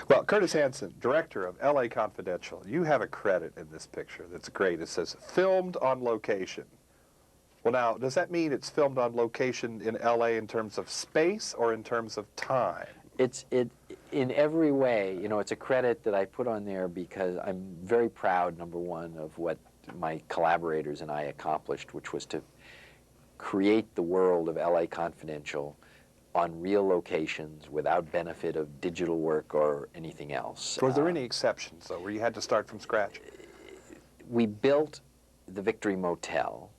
Well, Curtis Hanson, director of L.A. Confidential, you have a credit in this picture that's great. It says, filmed on location. Well, now, does that mean it's filmed on location in L.A. in terms of space or in terms of time? In every way, you know, it's a credit that I put on there because I'm very proud, number one, of what my collaborators and I accomplished, which was to create the world of L.A. Confidential on real locations without benefit of digital work or anything else. Was there any exceptions, though, where you had to start from scratch? We built the Victory Motel,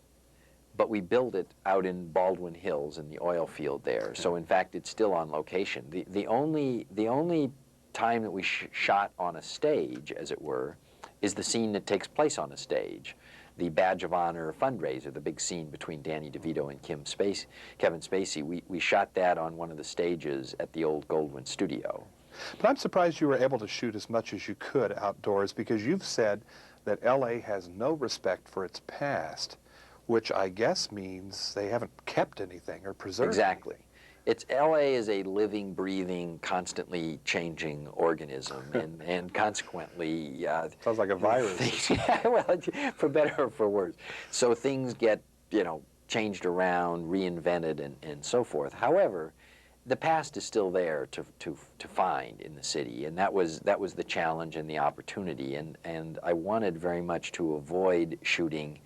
but we built it out in Baldwin Hills in the oil field there. So in fact, it's still on location. The only time that we shot on a stage, as it were, is the scene that takes place on a stage. The Badge of Honor fundraiser, the big scene between Danny DeVito and Kevin Spacey. We shot that on one of the stages at the old Goldwyn studio. But I'm surprised you were able to shoot as much as you could outdoors, because you've said that L.A. has no respect for its past, which I guess means they haven't kept anything or preserved Exactly. anything. L.A. is a living, breathing, constantly changing organism, and consequently... Sounds like a virus. Well, for better or for worse. So things get, you know, changed around, reinvented, and so forth. However, the past is still there to find in the city, and that was the challenge and the opportunity, and I wanted very much to avoid shooting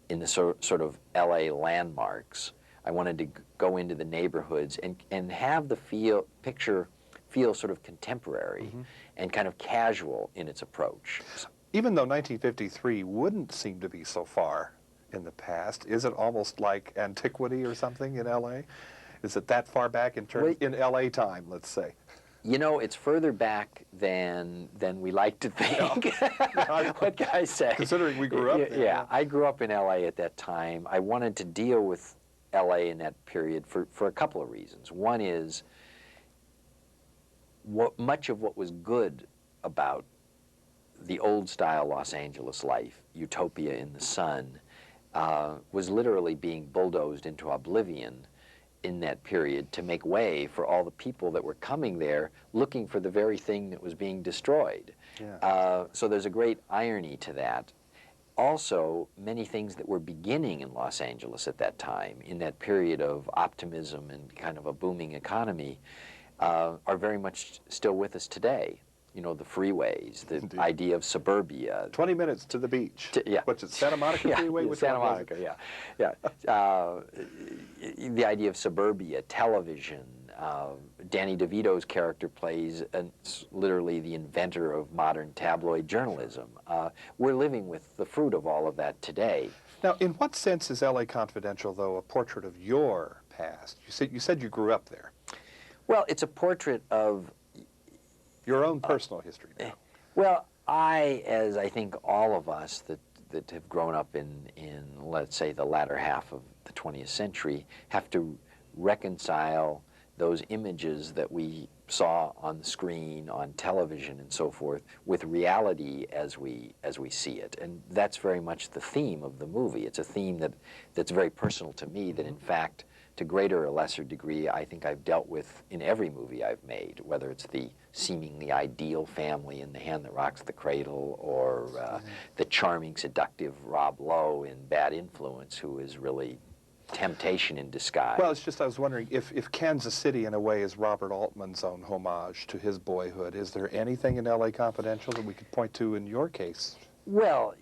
in the sort of L.A. landmarks. I wanted to go into the neighborhoods and have the picture feel sort of contemporary and kind of casual in its approach. Even though 1953 wouldn't seem to be so far in the past, is it almost like antiquity or something in L.A.? Is it that far back in terms in L.A. time, let's say? You know, it's further back than we like to think. What can I say? Considering we grew up there. Yeah, I grew up in L.A. at that time. I wanted to deal with L.A. in that period for a couple of reasons. One is much of what was good about the old-style Los Angeles life, utopia in the sun, was literally being bulldozed into oblivion in that period to make way for all the people that were coming there looking for the very thing that was being destroyed. Yeah. So there's a great irony to that. Also, many things that were beginning in Los Angeles at that time, in that period of optimism and kind of a booming economy, are very much still with us today. You know, the freeways, the Indeed. idea of suburbia. 20 minutes to the beach. Yeah. What's it, Santa Monica Freeway? Which Santa one was Monica, it? yeah. The idea of suburbia, television. Danny DeVito's character plays literally the inventor of modern tabloid journalism. We're living with the fruit of all of that today. Now, in what sense is L.A. Confidential, though, a portrait of your past? You said you grew up there. Well, it's a portrait of your own personal history now. Well, as I think all of us that have grown up in, let's say, the latter half of the 20th century, have to reconcile those images that we saw on the screen, on television, and so forth, with reality as we see it. And that's very much the theme of the movie. It's a theme that's very personal to me, that in fact, to greater or lesser degree, I think I've dealt with in every movie I've made, whether it's the seemingly ideal family in The Hand That Rocks the Cradle, or the charming, seductive Rob Lowe in Bad Influence, who is really temptation in disguise. Well, it's just I was wondering if Kansas City, in a way, is Robert Altman's own homage to his boyhood. Is there anything in L.A. Confidential that we could point to in your case? Well,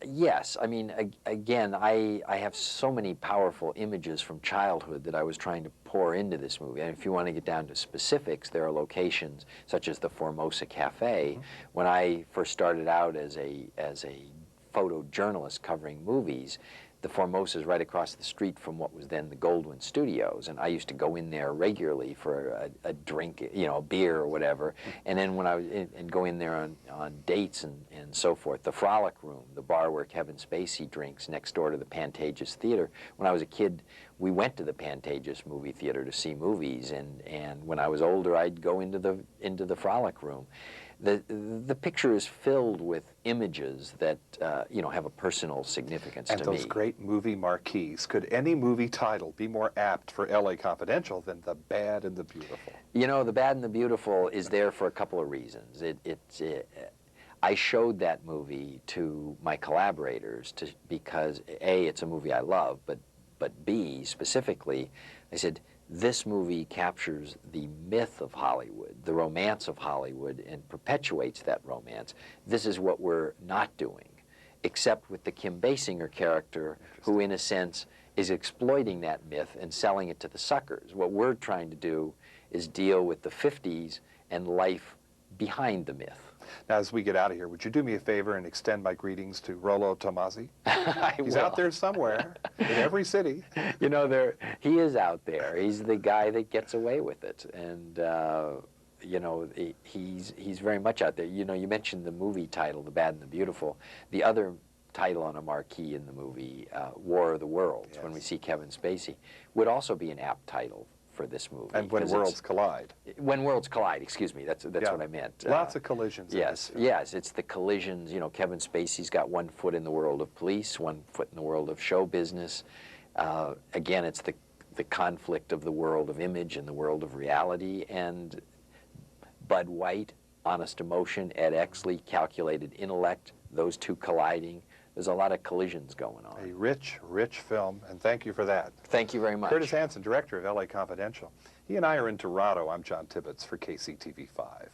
yes. I mean, again, I have so many powerful images from childhood that I was trying to pour into this movie. And if you want to get down to specifics, there are locations such as the Formosa Cafe. When I first started out as a photojournalist covering movies, the Formosa is right across the street from what was then the Goldwyn Studios, and I used to go in there regularly for a drink, you know, a beer or whatever, and then when I was and go in there on dates and so forth. The Frolic Room, the bar where Kevin Spacey drinks next door to the Pantages Theater. When I was a kid, we went to the Pantages movie theater to see movies, and when I was older, I'd go into the Frolic Room. The picture is filled with images that you know, have a personal significance And to me. those great movie marquees. Could any movie title be more apt for LA Confidential than The Bad and the Beautiful? You know, The Bad and the Beautiful is there for a couple of reasons. I showed that movie to my collaborators because A, it's a movie I love, but B, specifically, I said, this movie captures the myth of Hollywood, the romance of Hollywood, and perpetuates that romance. This is what we're not doing, except with the Kim Basinger character, who in a sense is exploiting that myth and selling it to the suckers. What we're trying to do is deal with the 50s and life behind the myth. Now, as we get out of here, would you do me a favor and extend my greetings to Rollo Tomasi? He's will. out there somewhere in every city. You know, he is out there. He's the guy that gets away with it, and you know, he's very much out there. You know, you mentioned the movie title, The Bad and the Beautiful. The other title on a marquee in the movie, War of the Worlds, yes, when we see Kevin Spacey, would also be an apt title for this movie. And When Worlds Collide. When Worlds Collide, excuse me, that's Yeah. what I meant. Lots of collisions. Yes, yes, it's the collisions. You know, Kevin Spacey's got one foot in the world of police, one foot in the world of show business. Again, it's the conflict of the world of image and the world of reality. And Bud White, honest emotion, Ed Exley, calculated intellect, those two colliding. There's a lot of collisions going on. A rich, rich film, and thank you for that. Thank you very much. Curtis Hanson, director of LA Confidential. He and I are in Toronto. I'm John Tibbetts for KCTV5.